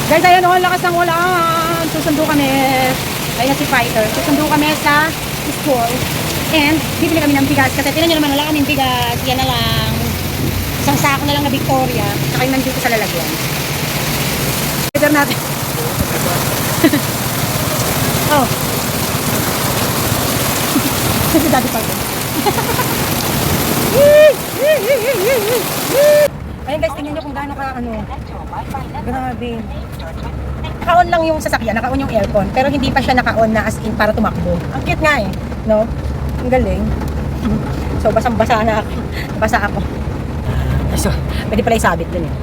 Guys, ayan o, lakas ng ulan. Susundo kami. Ayan si Fighter. Susundo kami sa school. And, bibili kami ng bigas. Kasi tinan nyo naman, wala kaming bigas. Yan na lang. Isang sako na lang na Victoria. Saka yung nandito sa lalagyan. Weather natin. Oh. Si Daddy Fighter. Ayun guys, tingnan nyo kung gaano ka grabe. Naka-on lang yung sasakyan, naka-on yung aircon, pero hindi pa siya naka-on na as in para tumakbo. Ang cute nga eh, no? Ang galing. So basang-basa na ako. Basa ako. So, pwede pala isabit dun eh.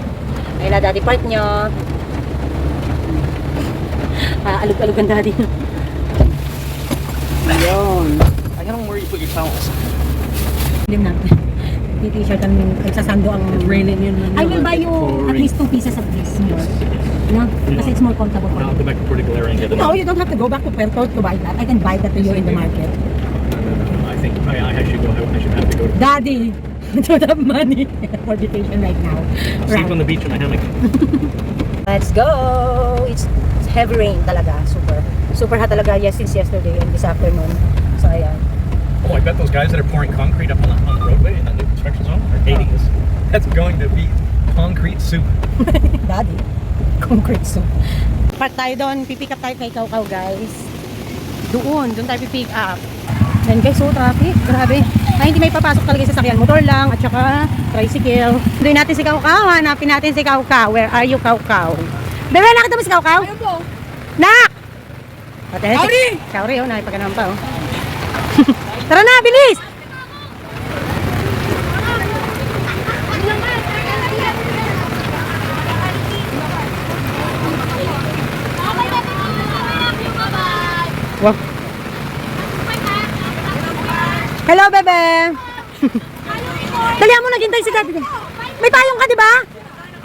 Ayun na daddy part nyo. Alug-alug ang daddy. Ayun. I don't know where you put your towels. Lim natin. May t-shirt ang nagsasando ang... It's raining in Manila. I will buy you at least 2 pieces of this more. No? Kasi it's more comfortable for I'll you. go back to Puerto Galera and get them. No, you don't have to go back to Puerto to buy that. I can buy that to you in the market. No. I think I should go. I should have to go. Daddy, I don't have money for vacation right now. Sleep on the beach in a hammock. Let's go! It's heavy rain talaga. Super. Super hot talaga since yesterday and this afternoon. So, ayan. Oh, I bet those guys that are pouring concrete up on the roadway in that new construction zone are hating this. That's going to be concrete soup. Daddy, concrete soup. Park tayo doon, pipick up tayo kay Kaukaw guys. Doon tayo pipick up. Then guys, so traffic, grabe. Ay, hindi may papasok talaga sa sakyan. Motor lang, at saka tricycle. Doon natin si Kaukaw, hanapin natin si Kaukaw. Where are you, Kaukaw? Bebe, nakita mo si Kaukaw? Ayun po. Nak! Kauri! Kauri, oh, nakipaganoon pa, oh. Tara na, bilis! Wow. Hello, bebe! Dalihan mo, naghintay si daddy. May payong ka, di ba?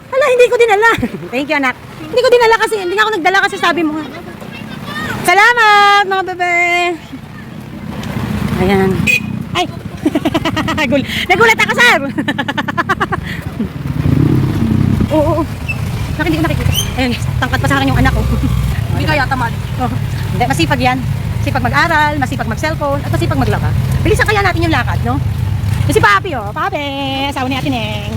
Hala, hindi ko dinala. Thank you, anak. Hindi ko dinala kasi, hindi ako nagdala kasi sabi mo. Salamat, mga bebe! Ayan. Ay! Nagulat ako, sir! Oo. Bakit hindi ko nakikita? Ayun, tangkat pa sa akin yung anak ko. Hindi kaya tamad. Oh. Hindi, masipag yan. Masipag mag-aral, masipag mag-cellphone, at masipag maglaka. Bilisan kaya natin yung lakad, no? Yung si Papi, oh. Papi! Asawa ni Ate Neng.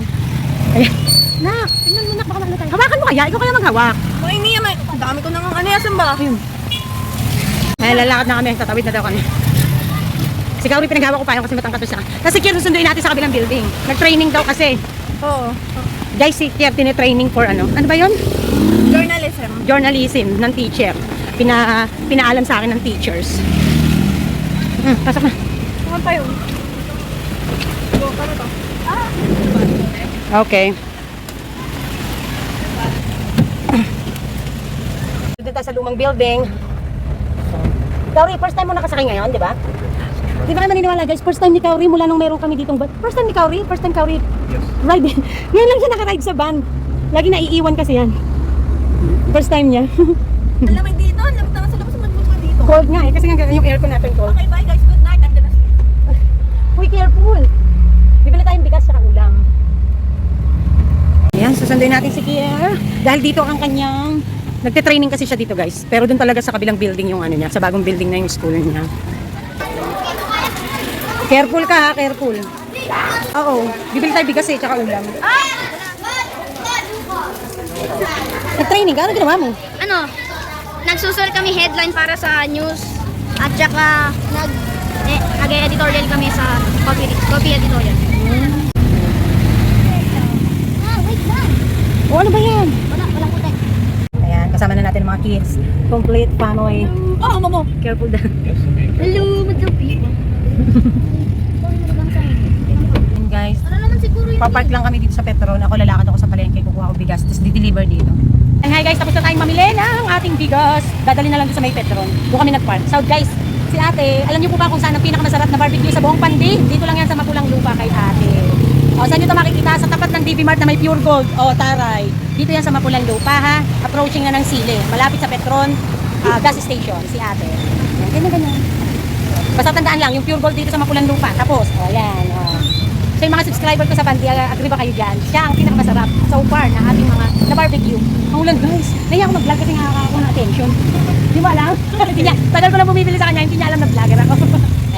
Ayan. Nak, tingnan mo, nak, baka magla tayo. Hawakan mo kaya? Ikaw kaya maghawak. May niya, may dami ko nang ano yasan ba? Ayun. Ay, lalakad na kami. Tatawid na daw kami. Si Kauri pinaghawak ko pa yun kasi matangkat siya. Kasi Kier, susunduin natin sa kabilang building. Nag-training daw kasi. Oo. Guys, si Kier tine-training for ano? Ano ba yun? Journalism. Journalism ng teacher. Pinaalam sa akin ng teachers. Pasok na. Saan pa yun? Go, paano to? Okay. Dito tayo sa lumang building. Kauri, first time mo nakasakay ngayon, di ba? Di ba kayo maniniwala guys? First time ni Kauri mula nung meron kami ditong van. First time ni Kauri? First time Kauri Yes. ride. Ngayon lang siya nakaride sa van. Lagi naiiwan kasi yan. First time niya. Alam dito, alam tanga sa labas magmumukha pa dito. Cold nga eh. Kasi nga yung aircon natin cold. Okay, bye guys. Good night. I'm gonna sleep. Uy, careful. Bibili tayong bigas sa ulam. Ayan, susunduin natin si Kier. Dahil dito ang kanyang... Nagte-training kasi siya dito guys. Pero doon talaga sa kabilang building yung ano niya. Sa bagong building na yung school niya. Careful ka ha, careful. Oo, bibili tayo bigas eh, tsaka ulam. Nag-training ka? Ano ginawa mo? Ano, nagsusulat kami headline para sa news at saka nag-editorial kami sa copy editorial. O ano ba yan? Walang puti. Ayan, kasama na natin ang mga kids. Complete family. Oh, mamo. Careful daw. Hello, madlang people. Ayan guys, Ano naman siguro yun? papark lang kami dito sa Petron. Ako lalakad ako sa palengke, kukuha ko bigas, tapos di-deliver dito. And hi guys, tapos na tayong mamili ng ating bigas. Dadali na lang doon sa may Petron. Doon kami nag-park. So guys, si ate, alam niyo po ba kung saan ang pinakamasarap na barbecue sa buong Pandi? Dito lang yan sa Mapulang Lupa kay ate. O, saan nyo ito makikita? Sa tapat ng DB Mart na may Pure Gold. O, taray. Dito yan sa Mapulang Lupa ha. Approaching na ng Sili. Malapit sa Petron gas station, si ate. Ayan, ganyan. Basta tandaan lang, yung Pure Gold dito sa Mapulang Lupa. Tapos, o yan. O. Sa mga subscriber ko sa Bandi, agree ba kayo dyan? Siya ang pinakamasarap so far na ating mga na-barbecue. Ang ulan guys, nahiya ako mag-vlog kasi nakakakuha ng attention. Di ba alam? Hindi niya, tagal ko lang bumibili sa kanya, hindi niya alam na vlogger ako.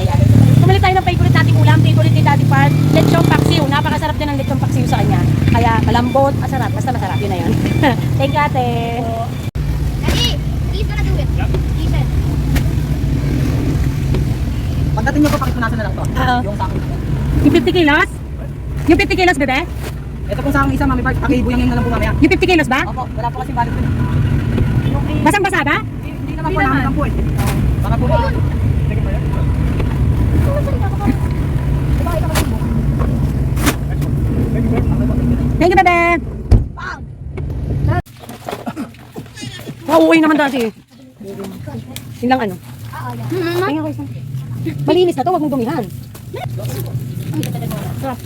Ayan. Bumili tayo ng favorite nating ulam, favorite ni Daddy Part, lechong paksiw. Napakasarap din ang lechong paksiw sa kanya. Kaya malambot, masarap, basta masarap, yun na yun. Thank you ate. Daddy, he's gonna do it. Yep. He said. Pagdating nyo po, pakitunasan na lang to. Oo. Yung sakong ito. Yung 50 kilos? Yung 50 kilos, bebe? Ito pong sakong isa, Mami Park. Pag-ibuyangin na lang po mamaya. Yung 50 kilos ba? Opo, wala po kasi balik po. Basang-basa ba? Hindi naman po namin lang po eh. Baka po ba? Thank you, bebe. Uuwi naman dati. Yun lang ano. Tingnan ko isang. Malinis na to, wag mong dumihan. Sarap.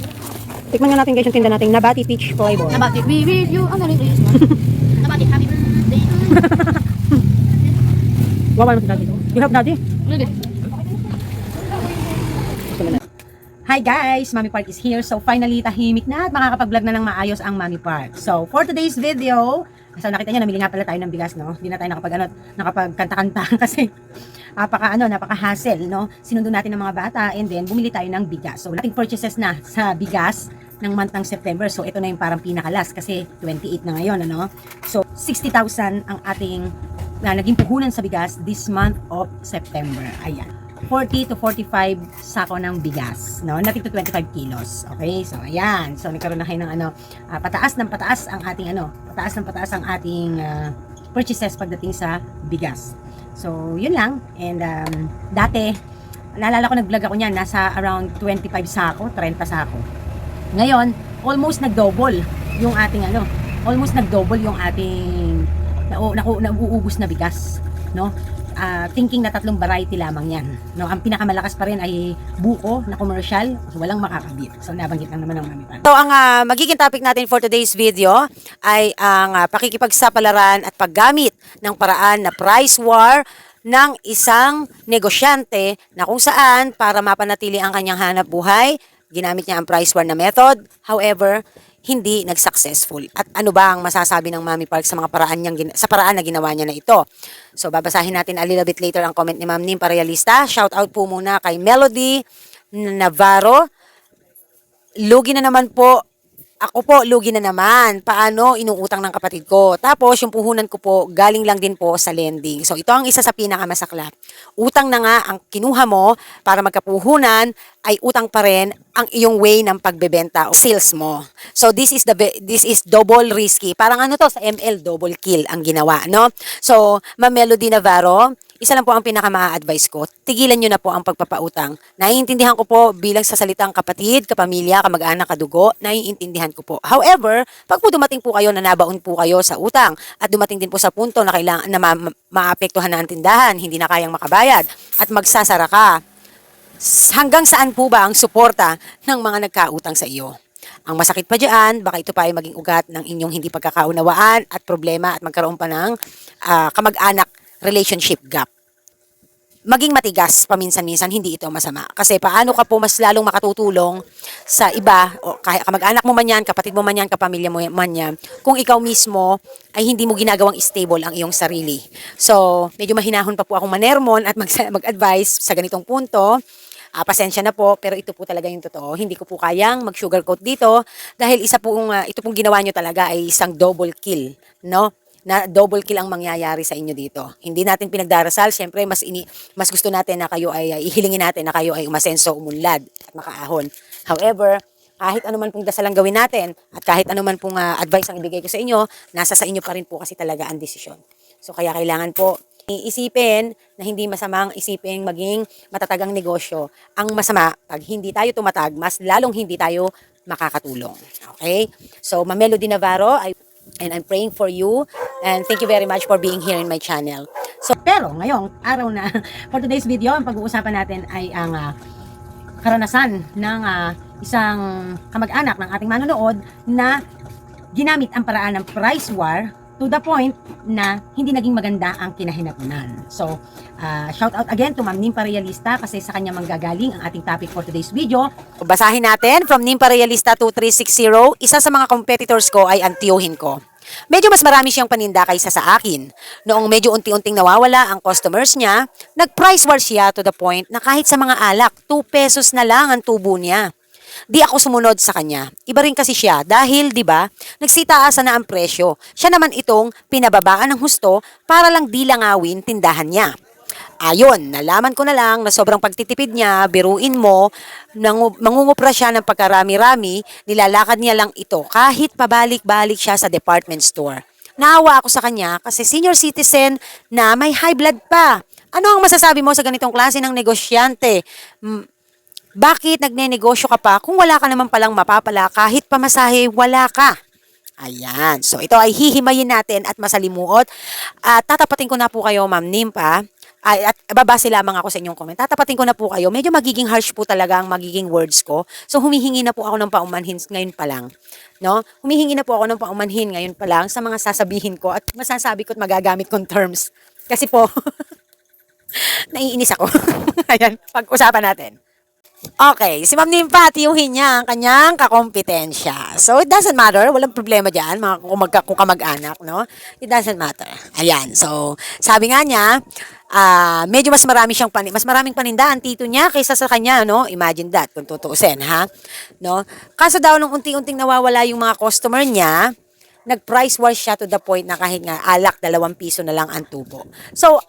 Tikman nga natin guys yung tinda nating Nabati Peach Flavor. Nabati, we review. Ang galing is Nabati, happy birthday. Wawa naman si daddy. You have daddy? Hi guys! Mami Park is here. So finally, tahimik na at makakapag-vlog na ng maayos ang Mami Park. So for today's video, so nakita nyo, namili nga pala tayo ng bigas, no? Hindi na tayo nakapagkanta-kanta kasi napaka-hassle, no? Sinundo natin ng mga bata and then bumili tayo ng bigas. So laking purchases na sa bigas ng month ng September. So ito na yung parang pinakalas kasi 28 na ngayon, ano? So 60,000 ang ating naging puhunan sa bigas this month of September. Ayan. 40 to 45 sako ng bigas, no? Natin to 25 kilos. Okay? So, ayan. So, nagkaroon na kayo ng pataas ng pataas ang ating pataas ang ating purchases pagdating sa bigas. So, yun lang. And, dati, naalala ko nag-vlog ako niyan, nasa around 25 sako, 30 sako. Ngayon, almost nag-double yung ating nauubos na bigas, no? Thinking na 3 variety lamang yan, no? Ang pinakamalakas pa rin ay buko na commercial, walang makakabit. So nabanggit lang naman ng Mami Park. So ang magiging topic natin for today's video ay ang pakikipagsapalaran at paggamit ng paraan na price war ng isang negosyante na kung saan para mapanatili ang kanyang hanap buhay, ginamit niya ang price war na method. However, hindi nag-successful. At ano ba ang masasabi ng Mami Park sa mga paraan na ginawa niya na ito? So babasahin natin a little bit later ang comment ni Ma'am Nim Parayalista. Shout out po muna kay Melody Navarro. Lugi na naman po. Ako po, lugi na naman. Paano inuutang ng kapatid ko? Tapos, yung puhunan ko po, galing lang din po sa lending. So, ito ang isa sa pinakamasaklap. Utang na nga ang kinuha mo para magkapuhunan, ay utang pa rin ang iyong way ng pagbebenta o sales mo. So, this is double risky. Parang ano to, sa ML, double kill ang ginawa, no? So, Ma'am Melody Navarro, isa lang po ang pinaka-ma-advise ko, tigilan nyo na po ang pagpapautang. Naiintindihan ko po bilang sa salitang kapatid, kapamilya, kamag-anak, kadugo, naiintindihan ko po. However, pag po dumating po kayo na nabaon po kayo sa utang at dumating din po sa punto na kailangan na maapektuhan na ang tindahan, hindi na kayang makabayad at magsasara ka, hanggang saan po ba ang suporta ng mga nagkautang sa iyo? Ang masakit pa dyan, baka ito pa ay maging ugat ng inyong hindi pagkakaunawaan at problema at magkaroon pa ng kamag-anak relationship gap. Maging matigas paminsan-minsan, hindi ito masama. Kasi paano ka po mas lalong makatutulong sa iba, o kahit kamag-anak mo man yan, kapatid mo man yan, kapamilya mo man yan, kung ikaw mismo ay hindi mo ginagawang stable ang iyong sarili. So, medyo mahinahon pa po akong manermon at mag-advise sa ganitong punto. Pasensya na po, pero ito po talaga yung totoo. Hindi ko po kayang mag-sugarcoat dito dahil ito pong ginawa nyo talaga ay isang double kill, no? Na double kill ang mangyayari sa inyo dito. Hindi natin pinagdarasal, syempre mas gusto natin na kayo ay ihilingin natin na kayo ay umasenso, umunlad at makaahon. However, kahit anuman pong dasal ang gawin natin at kahit anuman pong advice ang ibigay ko sa inyo, nasa sa inyo pa rin po kasi talaga ang desisyon. So kaya kailangan po iisipin na hindi masamang isipin maging matatagang negosyo. Ang masama, pag hindi tayo tumatag, mas lalong hindi tayo makakatulong. Okay? So, Ma'am Melody Navarro, and I'm praying for you and thank you very much for being here in my channel. So, pero ngayong araw na for today's video, ang pag-uusapan natin ay ang karanasan ng isang kamag-anak ng ating manonood na ginamit ang paraan ng price war to the point na hindi naging maganda ang kinahinatnan. So, shout out again to Ma'am Nimpa Realista kasi sa kanya manggagaling ang ating topic for today's video. Basahin natin from Nimpa Realista 2360, isa sa mga competitors ko ay ang tiyuhin ko. Medyo mas marami siyang paninda kaysa sa akin. Noong medyo unti-unting nawawala ang customers niya, nag-price war siya to the point na kahit sa mga alak, 2 pesos na lang ang tubo niya. Di ako sumunod sa kanya. Iba rin kasi siya dahil, di ba, nagsitaasan na ang presyo. Siya naman itong pinababaan ng husto para lang di langawin tindahan niya. Ayon, nalaman ko na lang na sobrang pagtitipid niya, biruin mo, mangungupra siya ng pagkarami-rami, nilalakad niya lang ito kahit pabalik-balik siya sa department store. Naawa ako sa kanya kasi senior citizen na may high blood pa. Ano ang masasabi mo sa ganitong klase ng negosyante? Bakit nagnenegosyo ka pa kung wala ka naman palang mapapala kahit pamasahe wala ka? Ayan. So, ito ay hihimayin natin at masalimuot. At tatapatin ko na po kayo, Ma'am Nimpa. At babase lamang ako sa inyong comment. Tatapatin ko na po kayo. Medyo magiging harsh po talaga ang magiging words ko. So, humihingi na po ako ng paumanhin ngayon pa lang. No? Humihingi na po ako ng paumanhin ngayon pa lang sa mga sasabihin ko at masasabi ko at magagamit kong terms. Kasi po, naiinis ako. Ayan, pag-usapan natin. Okay, si Ma'am Nimpa, tiyuhin niya ang kanyang kakompetensya. So, it doesn't matter. Walang problema dyan, kung kamag-anak, no? It doesn't matter. Ayan, so, sabi nga niya, medyo mas maraming paninda ang tito niya kaysa sa kanya, no? Imagine that, kung tutuusin, ha? No? Kaso daw, nung unti-unting nawawala yung mga customer niya, nag-price war siya to the point na kahit nga alak, 2 piso na lang ang tubo. So,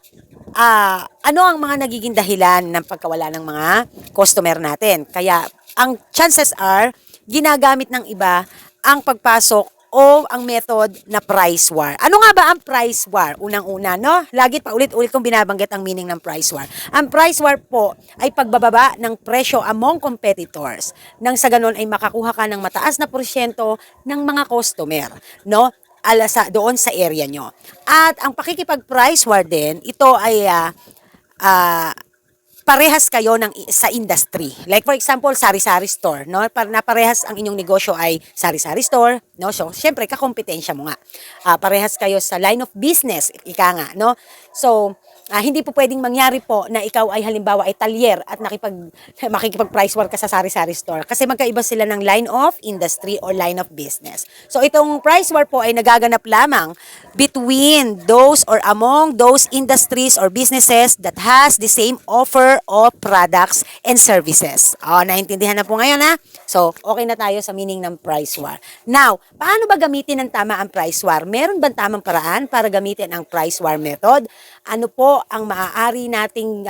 ano ang mga nagiging dahilan ng pagkawala ng mga customer natin? Kaya, ang chances are, ginagamit ng iba ang pagpasok o ang method na price war. Ano nga ba ang price war? Unang-una, no? Lagi pa ulit-ulit kong binabanggit ang meaning ng price war. Ang price war po ay pagbababa ng presyo among competitors. Nang sa ganun ay makakuha ka ng mataas na porsyento ng mga customer, no? Doon sa area nyo. At ang pakikipag-price war din, ito ay parehas kayo sa industry. Like for example, sari-sari store, no? Na parehas ang inyong negosyo ay sari-sari store, no? So, syempre, kakompetensya mo nga. Parehas kayo sa line of business, ika nga, no? So, hindi po pwedeng mangyari po na ikaw ay halimbawa ay talyer at makikipag-price war ka sa sari-sari store kasi magkaiba sila ng line of industry or line of business. So itong price war po ay nagaganap lamang between those or among those industries or businesses that has the same offer of products and services. Naintindihan na po ngayon, ha? So, okay na tayo sa meaning ng price war. Now, paano ba gamitin ng tama ang price war? Meron ba tamang paraan para gamitin ang price war method? Ano po ang maaari nating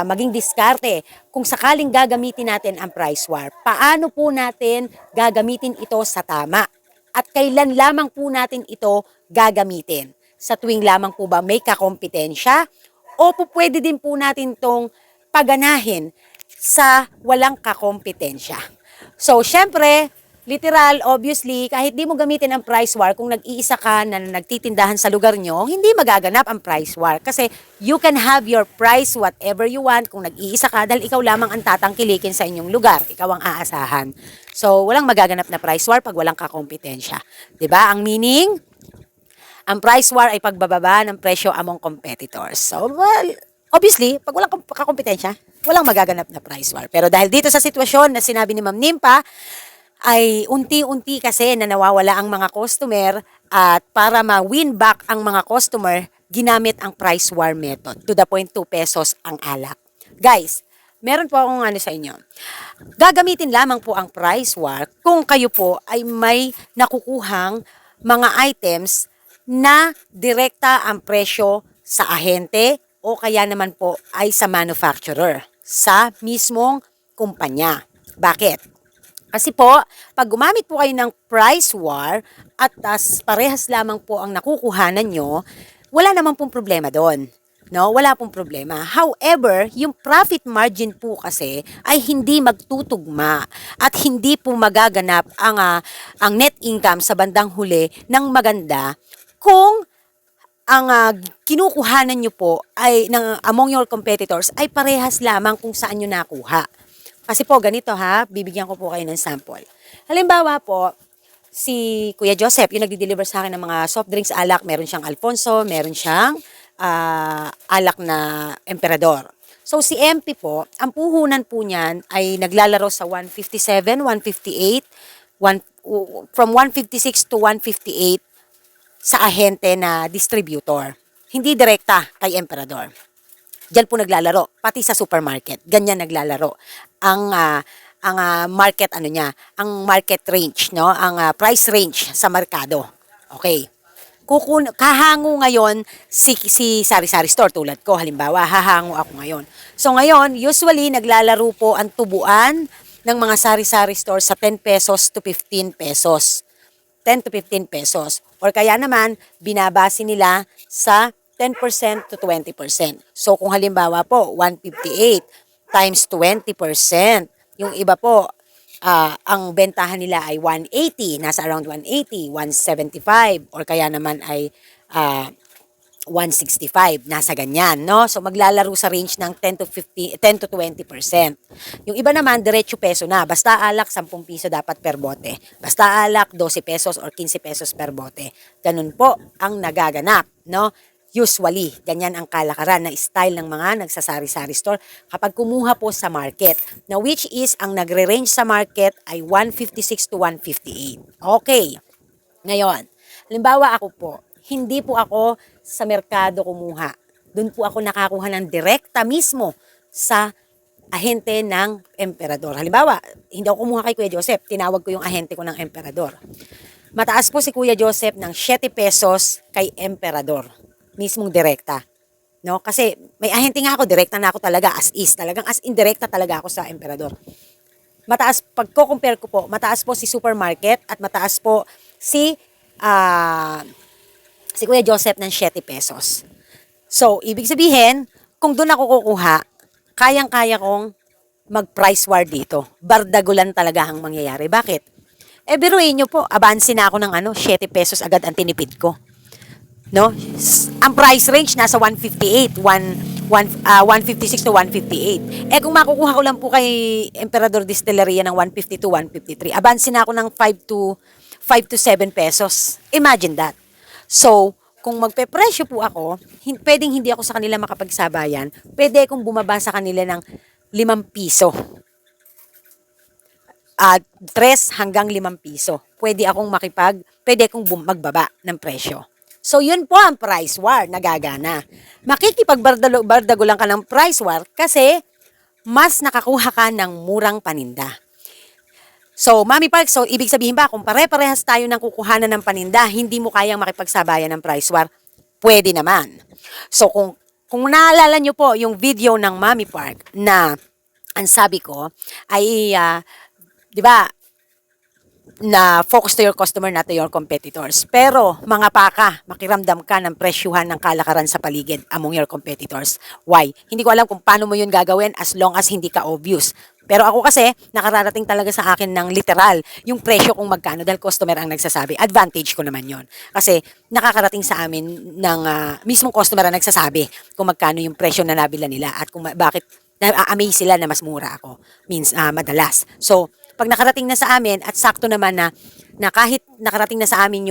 maging diskarte kung sakaling gagamitin natin ang price war? Paano po natin gagamitin ito sa tama? At kailan lamang po natin ito gagamitin? Sa tuwing lamang po ba may kakompetensya? O po pwede din po natin itong paganahin sa walang kakompetensya? So, syempre, literal, obviously, kahit di mo gamitin ang price war, kung nag-iisa ka na nagtitindahan sa lugar nyo, hindi magaganap ang price war. Kasi you can have your price whatever you want kung nag-iisa ka dahil ikaw lamang ang tatangkilikin sa inyong lugar. Ikaw ang aasahan. So, walang magaganap na price war pag walang kakompetensya. 'Di ba? Ang meaning, ang price war ay pagbababa ng presyo among competitors. So, well, obviously, pag walang kakompetensya, walang magaganap na price war. Pero dahil dito sa sitwasyon na sinabi ni Ma'am Nimpa, ay unti-unti kasi na nawawala ang mga customer at para ma-win back ang mga customer, ginamit ang price war method to the point 2 pesos ang alak. Guys, meron po akong sa inyo. Gagamitin lamang po ang price war kung kayo po ay may nakukuhang mga items na direkta ang presyo sa ahente o kaya naman po ay sa manufacturer, sa mismong kumpanya. Bakit? Kasi po, pag gumamit po kayo ng price war at parehas lamang po ang nakukuhanan nyo, wala naman pong problema doon. No, wala pong problema. However, yung profit margin po kasi ay hindi magtutugma at hindi po magaganap ang net income sa bandang huli ng maganda kung ang kinukuhanan nyo po ay among your competitors ay parehas lamang kung saan nyo nakuha. Kasi po ganito bibigyan ko po kayo ng sample. Halimbawa po, si Kuya Joseph, yung nagdi-deliver sa akin ng mga soft drinks, alak, meron siyang Alfonso, meron siyang alak na Emperador. So si MP po, ang puhunan po niyan ay naglalaro sa 157, 158, from 156 to 158 sa ahente na distributor. Hindi direkta kay Emperador. Diyan po naglalaro, pati sa supermarket. Ganyan naglalaro. Ang market ano niya, ang market range, no? Ang price range sa merkado. Okay. Kahango ngayon si Sari-Sari Store tulad ko, halimbawa, hahango ako ngayon. So ngayon, usually naglalaro po ang tubuan ng mga Sari-Sari Store sa 10 pesos to 15 pesos. 10 to 15 pesos. Or kaya naman, binabase nila sa 10% to 20%. So kung halimbawa po, 158 times 20%, yung iba po, ang bentahan nila ay 180, nasa around 180, 175, or kaya naman ay 165, nasa ganyan, no? So maglalaro sa range ng 10 to 20%. Yung iba naman, diretso peso na. Basta alak, 10 piso dapat per bote. Basta alak, 12 pesos or 15 pesos per bote. Ganun po ang nagaganap, no? Usually, ganyan ang kalakaran na style ng mga nagsasari-sari store kapag kumuha po sa market. Now, which is, ang nagre-range sa market ay 156 to 158. Okay. Ngayon, halimbawa ako po, hindi po ako sa merkado kumuha. Doon po ako nakakuha ng direkta mismo sa ahente ng Emperador. Halimbawa, hindi ako kumuha kay Kuya Joseph, tinawag ko yung ahente ko ng Emperador. Mataas po si Kuya Joseph ng 7 pesos kay Emperador. Mismong direkta. No? Kasi may ahente nga ako, direkta na ako talaga, as is. Talagang as indirekta talaga ako sa Emperador. Mataas, pag ko-compare ko po, mataas po si supermarket at mataas po si Kuya Joseph ng 7 pesos. So, ibig sabihin, kung doon ako kukuha, kayang-kaya kong mag-price war dito. Bardagulan talaga ang mangyayari. Bakit? Biruin nyo po, abansi na ako ng 7 pesos agad ang tinipid ko. No? Ang price range nasa 156 to 158. Kung makukuha ko lang po kay Emperador Distilleria ng 150 to 153, abansin na ako ng 5 to 7 pesos. Imagine that. So, kung magpe-presyo po ako, pwedeng hindi ako sa kanila makapagsabayan, pwede akong bumaba sa kanila ng 5 piso. 3 hanggang 5 piso. Pwede akong magbaba ng presyo. So, yun po ang price war na gagana. Makikipagbardago lang ka ng price war kasi mas nakakuha ka ng murang paninda. So, Mami Park, so ibig sabihin ba, kung pare-parehas tayo ng kukuhanan ng paninda, hindi mo kayang makipagsabayan ng price war? Pwede naman. So, kung naalala nyo po yung video ng Mami Park na ang sabi ko ay, di ba, na focus to your customer, not to your competitors. Pero, mga paka, makiramdam ka ng presyuhan ng kalakaran sa paligid among your competitors. Why? Hindi ko alam kung paano mo yun gagawin as long as hindi ka obvious. Pero ako kasi, nakararating talaga sa akin ng literal yung presyo kung magkano dahil customer ang nagsasabi. Advantage ko naman yon. Kasi nakakarating sa amin ng mismong customer ang nagsasabi kung magkano yung presyo na nabila nila at kung bakit na-amaze sila na mas mura ako. Madalas. So, pag nakarating na sa amin at sakto naman na kahit nakarating na sa amin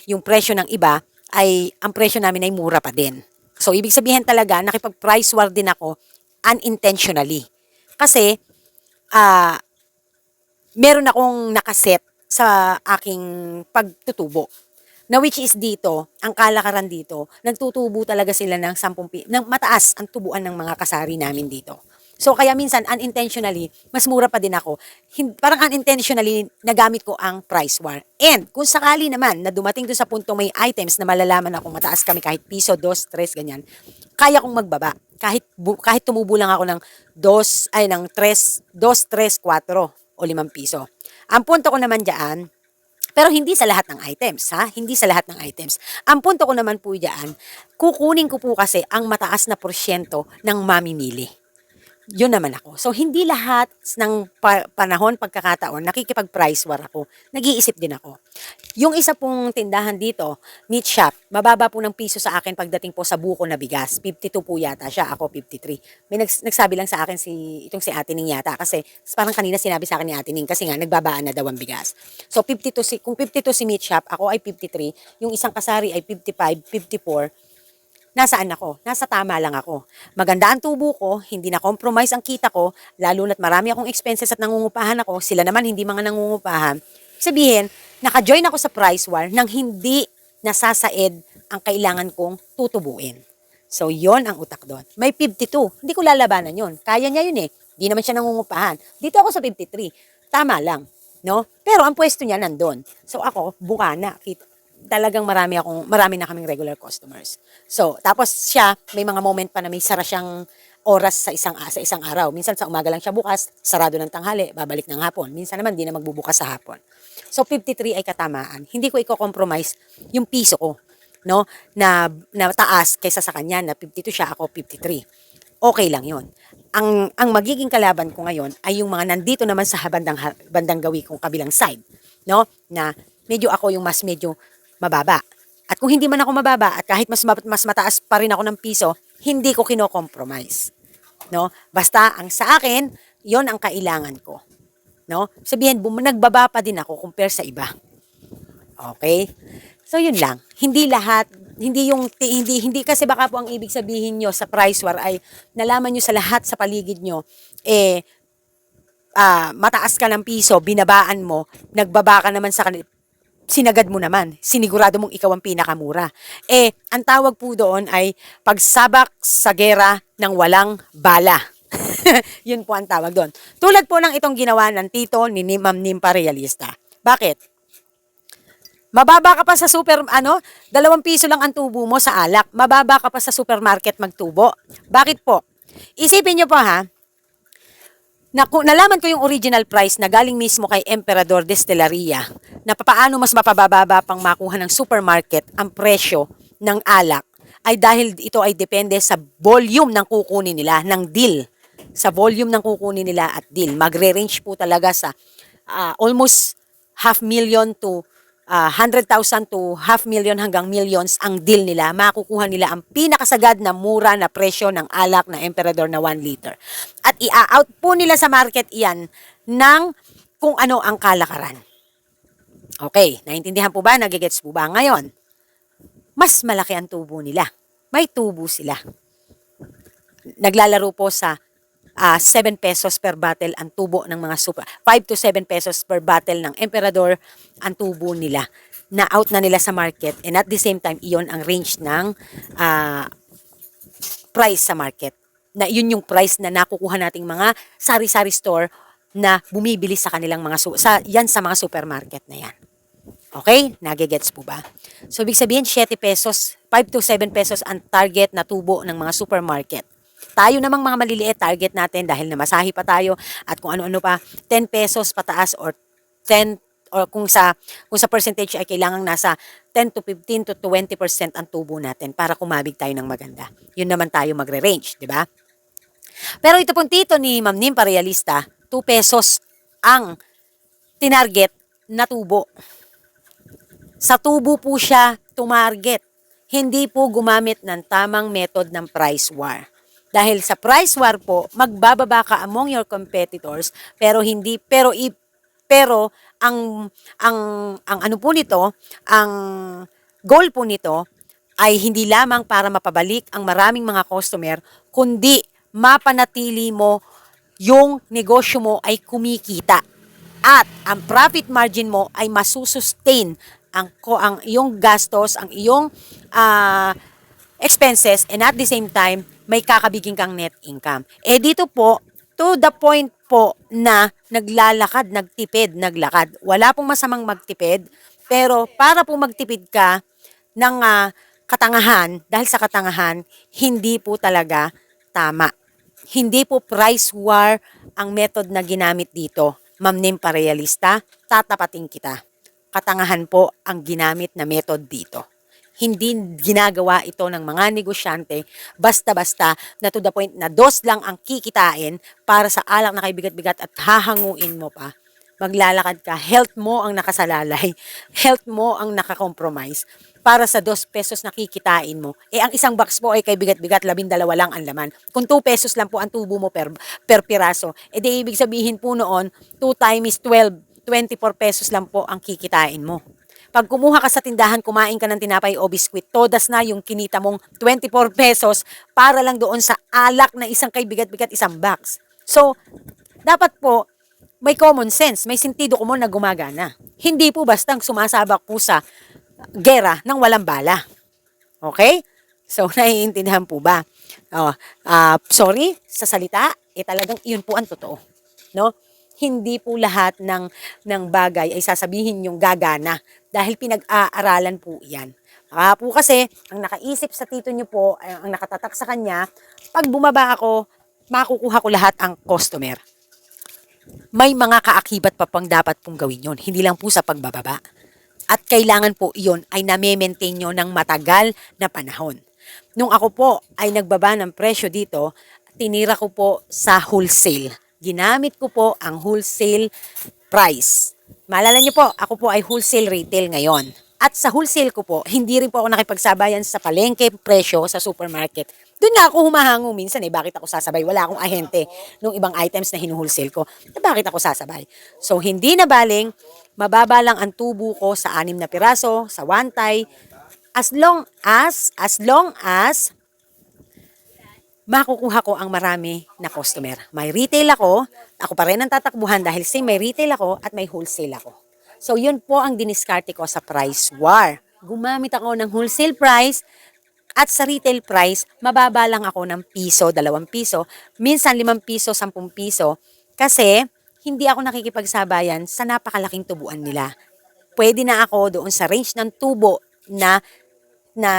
yung presyo ng iba, ay ang presyo namin ay mura pa din. So, ibig sabihin talaga, nakipag-price war din ako unintentionally. Kasi, meron akong nakaset sa aking pagtutubo. Na which is dito, ang kalakaran dito, nagtutubo talaga sila ng 10 ng mataas ang tubuan ng mga kasari namin dito. So, kaya minsan, unintentionally, mas mura pa din ako. Parang unintentionally, nagamit ko ang price war. And, kung sakali naman, na dumating doon sa puntong may items na malalaman ako, mataas kami kahit piso, 2, 3, ganyan, kaya kong magbaba. Kahit tumubo lang ako ng 3, 4 o 5 piso. Ang punto ko naman dyan, pero hindi sa lahat ng items, ha? Hindi sa lahat ng items. Ang punto ko naman po dyan, kukunin ko po kasi ang mataas na porsyento ng mamimili. yun naman ako. So, hindi lahat ng panahon, pagkakataon, nakikipag-price war ako. Nag-iisip din ako. Yung isa pong tindahan dito, meat shop, mababa po ng piso sa akin pagdating po sa buko na bigas. 52 po yata siya, ako 53. May nagsabi lang sa akin itong si Ate Ning yata kasi parang kanina sinabi sa akin ni Ate Ning kasi nga nagbabaan na daw ang bigas. So, kung 52 si meat shop, ako ay 53. Yung isang kasari ay 55, 54. Nasaan ako? Nasa tama lang ako. Maganda ang tubo ko, hindi na compromise ang kita ko, lalo na't marami akong expenses at nangungupahan ako, sila naman hindi mga nangungupahan. Sabihin, naka-join ako sa price war nang hindi nasasaid ang kailangan kong tutubuin. So, yon ang utak doon. May 52. Hindi ko lalabanan yon. Kaya niya yun eh. Hindi naman siya nangungupahan. Dito ako sa 53. Tama lang. No? Pero ang pwesto niya nandun. So, ako, bukana. Talagang marami na kaming regular customers. So, tapos siya, may mga moment pa na may sara siyang oras sa isang araw. Minsan sa umaga lang siya bukas, sarado ng tanghali, babalik ng hapon. Minsan naman, di na magbubukas sa hapon. So, 53 ay katamaan. Hindi ko i-compromise yung piso ko, no? Na taas kaysa sa kanya, na 52 siya, ako 53. Okay lang yon. Ang magiging kalaban ko ngayon ay yung mga nandito naman sa bandang gawi kong kabilang side, no? Na medyo ako yung medyo mababa. At kung hindi man ako mababa at kahit mas mataas pa rin ako ng piso, hindi ko kino-compromise. No? Basta ang sa akin, 'yon ang kailangan ko. No? Sabihin, nagbaba pa din ako compare sa iba. Okay? So yun lang. Hindi lahat, hindi kasi baka po ang ibig sabihin nyo sa price war ay nalaman nyo sa lahat sa paligid nyo, mataas ka ng piso, binabaan mo, nagbaba ka naman sa kanila, sinagad mo naman, sinigurado mong ikaw ang pinakamura. Ang tawag po doon ay pagsabak sa gera ng walang bala. Yun po ang tawag doon. Tulad po ng itong ginawa ng tito ni Ma'am Nimpa Realista. Bakit? Mababa ka pa sa 2 piso lang ang tubo mo sa alak. Mababa ka pa sa supermarket magtubo. Bakit po? Isipin nyo po ha, nalaman ko yung original price na galing mismo kay Emperador Destilaria na paano mas mapababa pang makuha ng supermarket ang presyo ng alak ay dahil ito ay depende sa volume ng kukunin nila, ng deal. Sa volume ng kukunin nila at deal. Magre-range po talaga sa almost 500,000 to 100,000 to 500,000 hanggang millions ang deal nila. Makukuha nila ang pinakasagad na mura na presyo ng alak na Emperador na 1 liter. At i-out po nila sa market iyan ng kung ano ang kalakaran. Okay, naintindihan po ba? Nagigets po ba? Ngayon, mas malaki ang tubo nila. May tubo sila. Naglalaro po sa 7 pesos per bottle ang tubo ng mga 5 to 7 pesos per bottle ng Emperador ang tubo nila. Na-out na nila sa market and at the same time, iyon ang range ng price sa market. Na yun yung price na nakukuha nating mga sari-sari store na bumibili sa kanilang yan sa mga supermarket na yan. Okay? Nagigets po ba? So, ibig sabihin, 7 pesos, 5 to 7 pesos ang target na tubo ng mga supermarket. Tayo namang mga maliliit, target natin dahil namasahi pa tayo at kung ano-ano pa, 10 pesos pataas or 10 or kung sa percentage ay kailangang nasa 10 to 15 to 20% ang tubo natin para kumabig tayo ng maganda. Yun naman tayo magre-range, di ba? Pero ito pong tito ni Ma'am Nimpa Realista, 2 pesos ang tinarget na tubo. Sa tubo po siya tumarget. Hindi po gumamit ng tamang method ng price war. Dahil sa price war po, magbababa ka among your competitors, pero ang ano po nito, ang goal po nito ay hindi lamang para mapabalik ang maraming mga customer, kundi mapanatili mo yung negosyo mo ay kumikita. At ang profit margin mo ay masusustain ang iyong gastos, ang iyong expenses, and at the same time, may kakabiging kang net income. Dito po, to the point po na naglalakad, nagtipid, naglakad. Wala pong masamang magtipid, pero para po magtipid ka ng katangahan, dahil sa katangahan, hindi po talaga tama. Hindi po price war ang method na ginamit dito. Ma'am Nimpa Realista, tatapating kita. Katangahan po ang ginamit na method dito. Hindi ginagawa ito ng mga negosyante basta-basta na to the point na dos lang ang kikitain para sa alak na kaibigat-bigat at hahanguin mo pa. Maglalakad ka, health mo ang nakasalalay, health mo ang nakakompromise para sa 2 pesos na kikitain mo. Ang isang box po ay kaibigat-bigat, 12 lang ang laman. Kung 2 pesos lang po ang tubo mo per piraso, di ibig sabihin po noon, 2 times 12, 24 pesos lang po ang kikitain mo. Pag kumuha ka sa tindahan, kumain ka ng tinapay o biskwit, todas na yung kinita mong 24 pesos para lang doon sa alak na isang kaibigat-bigat, isang box. So, dapat po, may common sense, may sentido ko mo na gumagana. Hindi po bastang sumasabak po sa gera ng walang bala. Okay? So, naiintindihan po ba? Sorry, sa salita, talagang iyon po ang totoo. No? Hindi po lahat ng bagay ay sasabihin yung gagana dahil pinag-aaralan po yan. Baka po kasi, ang nakaisip sa tito nyo po, ang nakatatak sa kanya, pag bumaba ako, makukuha ko lahat ang customer. May mga kaakibat pa pang dapat pong gawin yon, hindi lang po sa pagbababa. At kailangan po iyon ay name-maintain nyo ng matagal na panahon. Nung ako po ay nagbaba ng presyo dito, tinira ko po sa wholesale. Ginamit ko po ang wholesale price. Maalala niyo po, ako po ay wholesale retail ngayon. At sa wholesale ko po, hindi rin po ako nakipagsabayan sa palengke presyo sa supermarket. Doon nga ako humahango minsan bakit ako sasabay? Wala akong ahente nung ibang items na hinuwholesale ko. Bakit ako sasabay? So, hindi na baling, mababa lang ang tubo ko sa 6 na piraso, sa wantay, as long as makukuha ko ang marami na customer. May retail ako pa rin ang tatakbuhan dahil may retail ako at may wholesale ako. So, yun po ang diniskarte ko sa price war. Gumamit ako ng wholesale price at sa retail price, mababa lang ako ng piso, 2 piso, minsan 5 piso, 10 piso, kasi hindi ako nakikipagsabayan sa napakalaking tubuan nila. Pwede na ako doon sa range ng tubo na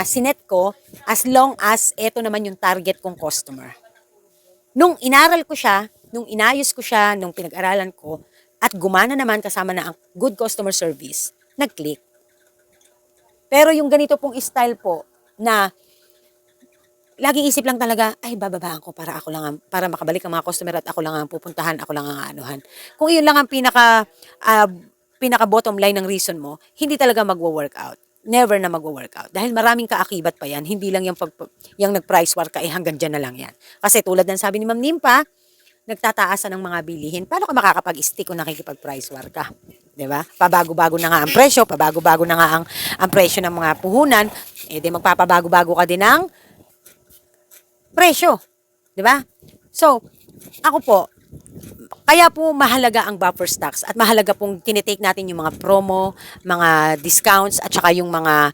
sinet ko as long as eto naman yung target kong customer. Nung inaral ko siya, nung inayos ko siya, nung pinag-aralan ko, at gumana naman kasama na ang good customer service, nag-click. Pero yung ganito pong style po, na laging isip lang talaga, ay bababaan ko para makabalik ang mga customer at ako lang ang pupuntahan, ako lang ang aanuhan. Kung iyon lang ang pinaka bottom line ng reason mo, hindi talaga magwo-workout. Never na magwo-workout. Dahil maraming kaakibat pa yan, hindi lang yung nag-price war ka, hanggang dyan na lang yan. Kasi tulad ng sabi ni Ma'am Nimpa, nagtataasan ng mga bilihin, paano ka makakapag-stick kung nakikipag-price war ka? Diba? Pabago-bago na nga ang presyo, pabago-bago na nga ang presyo ng mga puhunan, magpapabago-bago ka din ng presyo. Diba? So, ako po, kaya po mahalaga ang buffer stocks at mahalaga pong tinitake natin yung mga promo, mga discounts at saka yung mga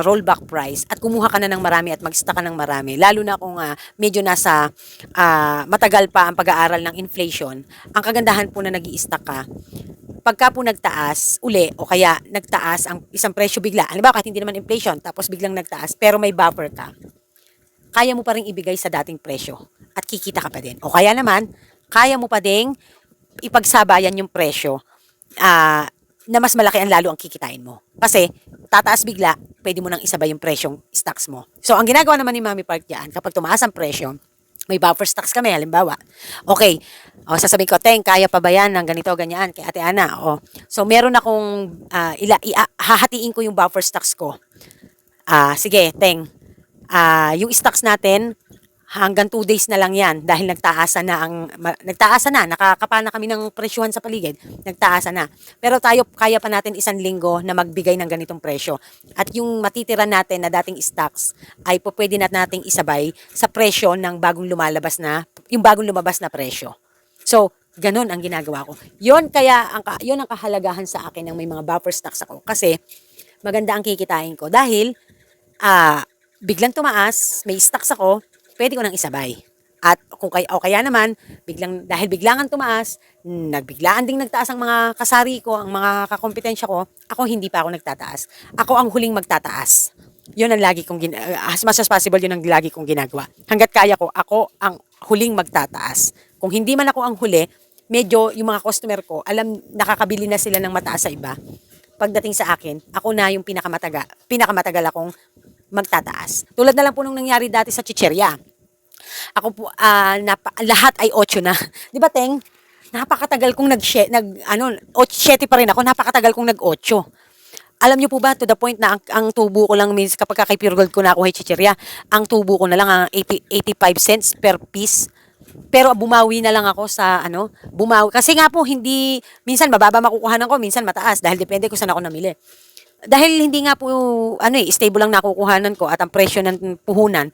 rollback price at kumuha ka na ng marami at mag-stock ka ng marami. Lalo na kung medyo nasa matagal pa ang pag-aaral ng inflation, ang kagandahan po na nag-i-stock ka, pagka po nagtaas uli o kaya nagtaas ang isang presyo bigla, halimbawa kahit hindi naman inflation tapos biglang nagtaas pero may buffer ka, kaya mo pa rin ibigay sa dating presyo at kikita ka pa din. O kaya naman, kaya mo pa ding ipagsabayan yung presyo na mas malaki ang lalo ang kikitain mo. Kasi, tataas bigla, pwede mo nang isabay yung presyong stocks mo. So, ang ginagawa naman ni Mami Park diyan, kapag tumaas ang presyo, may buffer stocks kami, halimbawa. Okay, sasabihin ko, Teng, kaya pa ba yan ng ganito, ganyan, kay Ate Ana? So, meron akong, hahatiin ko yung buffer stocks ko. Sige, Teng, yung stocks natin, hanggang 2 days na lang yan dahil nagtaasa na, nakakapa na kami ng presyuhan sa paligid, nagtaasa na. Pero tayo, kaya pa natin 1 linggo na magbigay ng ganitong presyo. At yung matitira natin na dating stocks ay pwede nating isabay sa presyo ng bagong lumabas na presyo. So, ganun ang ginagawa ko. Yun ang kahalagahan sa akin ng may mga buffer stocks ako. Kasi, maganda ang kikitain ko. Dahil, biglang tumaas, may stocks ako, pwede ko nang isabay. At kaya naman, dahil biglangan tumaas, nagbiglaan ding nagtaas ang mga kasari ko, ang mga kakompetensya ko, ako hindi pa ako nagtataas. Ako ang huling magtataas. Yun ang lagi kong as much as possible, yun ang lagi kong ginagawa. Hanggat kaya ko, ako ang huling magtataas. Kung hindi man ako ang huli, medyo yung mga customer ko, nakakabili na sila ng mataas sa iba. pagdating sa akin, ako na yung pinakamatagal akong magtataas. Tulad na lang po nung nangyari dati sa chicherya. Ako po, lahat ay 8 na. Di ba, Teng? Napakatagal kong nag-7 pa rin ako, napakatagal kong nag-8. Alam niyo po ba, to the point na ang tubo ko lang, means kapag kay Pure Gold ko na ako kay chicherya, ang tubo ko na lang 85 cents per piece. Pero bumawi na lang ako sa bumawi. Kasi nga po, minsan mababa makukuhanan ko, minsan mataas, dahil depende kung saan ako namili. Dahil hindi nga po, stable lang nakukuhanan ko at ang presyo ng puhunan,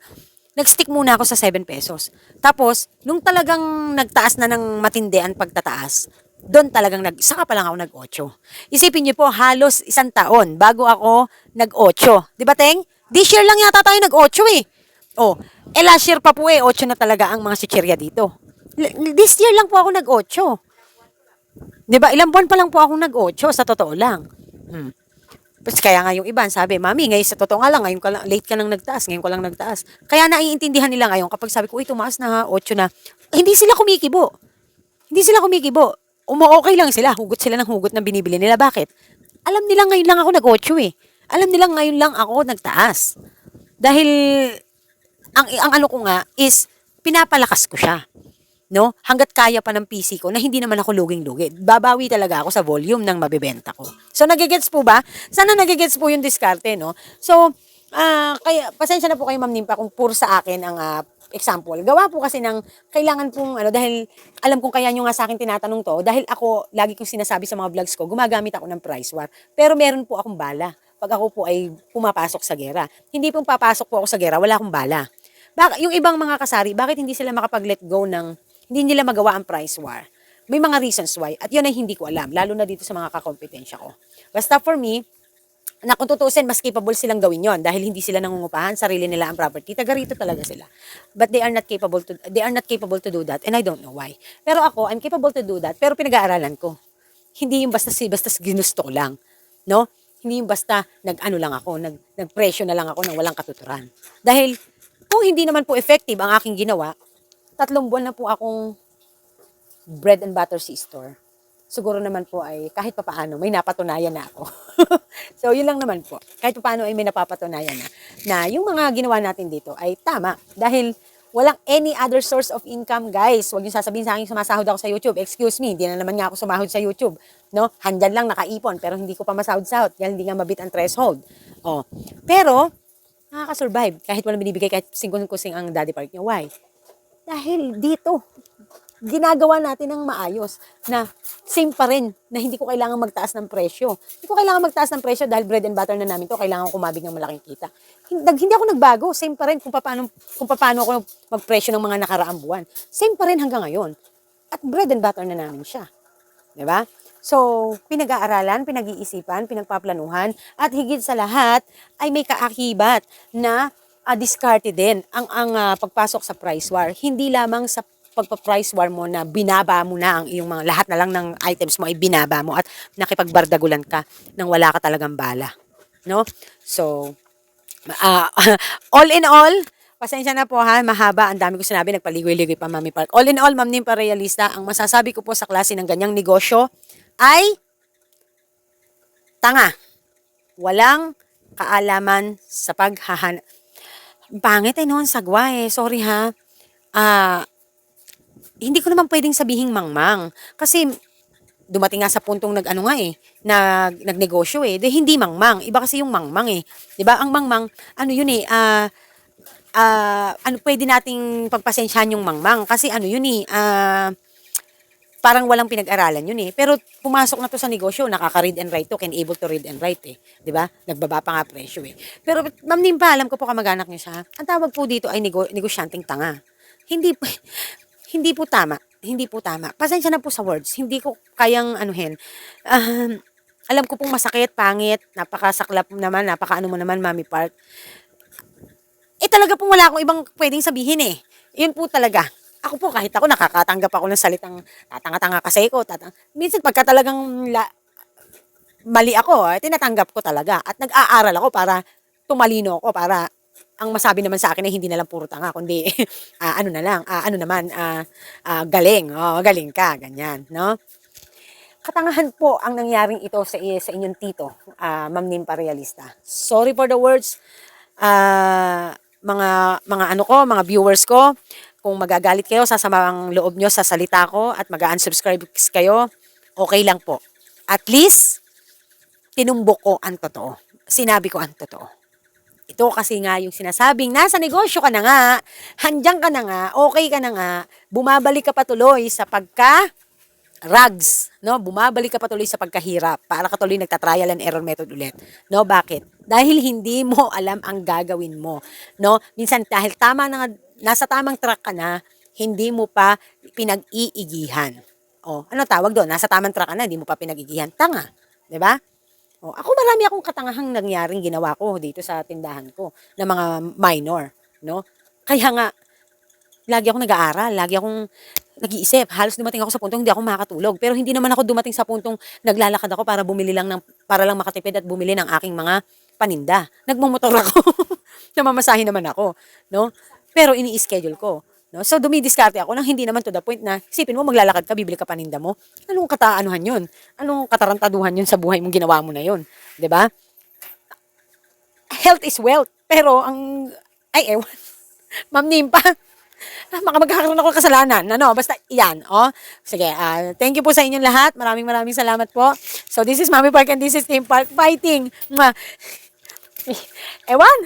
nag-stick muna ako sa 7 pesos. Tapos, nung talagang nagtaas na ng matindi ang pagtataas, doon talagang saka pa lang ako nag-8. Isipin niyo po, halos 1 taon bago ako nag-8. Di ba, Teng? This year lang yata tayo nag-8 eh. Oh, last year pa po 8 na talaga ang mga chicherya dito. This year lang po ako nag-8. Di ba? Ilang buwan pa lang po ako nag-8, sa totoo lang. Tapos kaya nga yung iba, sabi, Mami, ngayon sa totoo nga lang, ngayon ka lang, late ka lang nagtaas, ngayon ko lang nagtaas. Kaya naiintindihan nila ngayon kapag sabi ko, uy, tumaas na ha, 8 na. Hindi sila kumikibo. Hindi sila kumikibo. Okay lang sila, hugot sila ng hugot na binibili nila. Bakit? Alam nila ngayon lang ako nag-8 eh. Alam nila ngayon lang ako nagtaas. Dahil, ang ano ko nga is, pinapalakas ko siya. No? Hanggat kaya pa ng PC ko na hindi naman ako luging-lugi. Babawi talaga ako sa volume ng mabibenta ko. So, nagigets po ba? Sana nagigets po yung diskarte, no? So, kaya, pasensya na po kayo, Ma'am Nimpa, kung puro sa akin ang example. Gawa po kasi ng kailangan pong, dahil alam kong kaya nyo nga sa akin tinatanong to, dahil ako, lagi kong sinasabi sa mga vlogs ko, gumagamit ako ng price war. Pero meron po akong bala pag ako po ay pumapasok sa gera. Hindi pong papasok po ako sa gera, wala akong bala. Yung ibang mga kasari, bakit hindi sila makapag-let go hindi nila magawa ang price war? May mga reasons why. At yun ay hindi ko alam. Lalo na dito sa mga kakompetensya ko. Basta for me, na kung tutuusin, mas capable silang gawin yon dahil hindi sila nangungupahan, sarili nila ang property. Taga rito talaga sila. But they are not capable to do that and I don't know why. Pero ako, I'm capable to do that pero pinag-aaralan ko. Hindi yung basta ginusto ko lang. No? Hindi yung basta nagpresyo na lang ako nang walang katuturan. Dahil kung hindi naman po effective ang aking ginawa, 3 buwan na po akong bread and butter C-store. Siguro naman po ay kahit papaano may napatunayan na ako. So, yun lang naman po. Kahit papaano ay may napapatunayan na yung mga ginawa natin dito ay tama. Dahil walang any other source of income, guys. Huwag yung sasabihin sa akin sumasahod ako sa YouTube. Excuse me, hindi na naman nga ako sumahod sa YouTube. No? Handyan lang nakaipon pero hindi ko pa masahod-sahod. Dahil hindi nga mabit ang threshold. Oh. Pero, nakaka-survive. Kahit walang binibigay, kahit singkong-kusing ang daddy park niya. Why? Dahil dito, ginagawa natin ng maayos na same pa rin na hindi ko kailangan magtaas ng presyo. Hindi ko kailangan magtaas ng presyo dahil bread and butter na namin to, kailangan ko kumabig ng malaking kita. Hindi ako nagbago, same pa rin kung paano ako magpresyo ng mga nakaraang buwan. Same pa rin hanggang ngayon. At bread and butter na namin siya. 'Di ba? So, pinag-aaralan, pinag-iisipan, pinagpaplanuhan, at higit sa lahat ay may kaakibat na diskarte din ang pagpasok sa price war. Hindi lamang sa pagpa-price war mo na binaba mo na ang iyong mga lahat na lang ng items mo ay binaba mo at nakipagbardagulan ka nang wala ka talagang bala. No? So, all in all, pasensya na po ha, mahaba, ang dami ko sinabi, nagpaligoy-ligoy pa Mami Park. All in all, Ma'am Nimpa Realista, ang masasabi ko po sa klase ng ganyang negosyo ay tanga. Walang kaalaman sa paghahanap. Pangit noon, sagwa sorry ha. Hindi ko naman pwedeng sabihing mangmang. Kasi dumating nga sa puntong nagnegosyo hindi mangmang. Iba kasi yung mangmang 'Di ba? Ang mangmang, pwede nating pagpasensyahan yung mangmang. Kasi parang walang pinag-aralan yun Pero pumasok na to sa negosyo, nakaka-read and write to, can able to read and write 'Di ba? Nagbaba pa nga presyo Pero Ma'am Nimpa, alam ko po kamag-anak niyo siya. Ang tawag po dito ay negosyanteng tanga. Hindi po tama. Hindi po tama. Pasensya na po sa words. Hindi ko kayang anuhin. Alam ko pong masakit, pangit, napakasaklap naman, napakaano mo naman, Mami Park. Talaga pong wala akong ibang pwedeng sabihin Yun po talaga. Ako po, kahit ako, nakakatanggap ako ng salitang tatanga-tanga kasi ko. Minsan, pagka talagang mali ako, tinatanggap ko talaga. At nag-aaral ako para tumalino ako, para ang masabi naman sa akin ay hindi na lang puro tanga, kundi galing. Galing ka, ganyan, no? katangahan po ang nangyaring ito sa inyong tito, Ma'am Nimpa Realista. Sorry for the words, mga viewers ko. Kung magagalit kayo, sasama ang loob nyo sa salita ko at mag-unsubscribe kayo, okay lang po. At least, tinumbok ko ang totoo. Sinabi ko ang totoo. Ito kasi nga yung sinasabing, nasa negosyo ka na nga, handyan ka na nga, okay ka na nga, bumabalik ka patuloy sa rags, no? Bumabalik ka patuloy sa pagkahirap para ka tuloy nagtatrial and error method ulit. No, bakit? Dahil hindi mo alam ang gagawin mo, no? Minsan dahil nasa tamang track ka na, hindi mo pa pinag-iigihan. Oh, ano tawag doon? Nasa tamang track ka na, hindi mo pa pinag-iigihan. Tanga, 'di ba? Oh, ako marami akong katangahang nangyaring ginawa ko dito sa tindahan ko na mga minor, no? Kaya nga lagi akong nag-aaral, lagi akong nag-iisip. Halos dumating ako sa puntong hindi ako makakatulog. Pero hindi naman ako dumating sa puntong naglalakad ako para para lang makatipid at bumili ng aking mga paninda. Nagmumotor ako. Namamasahe naman ako, no? Pero ini-schedule ko, no? So dumidiskarte ako nang hindi naman to the point na isipin mo maglalakad ka, bibili ka paninda mo. Anong kataanuhan 'yun? Anong katarantaduhan 'yun sa buhay mong ginawa mo na 'yun, 'di ba? Health is wealth. Pero ewan. Ma'am Nimpa, baka magkakaroon ako ng kasalanan. Basta yan, oh. Sige, thank you po sa inyong lahat. Maraming salamat po. So, this is Mami Park and this is Team Park Fighting. Mwah. Ewan.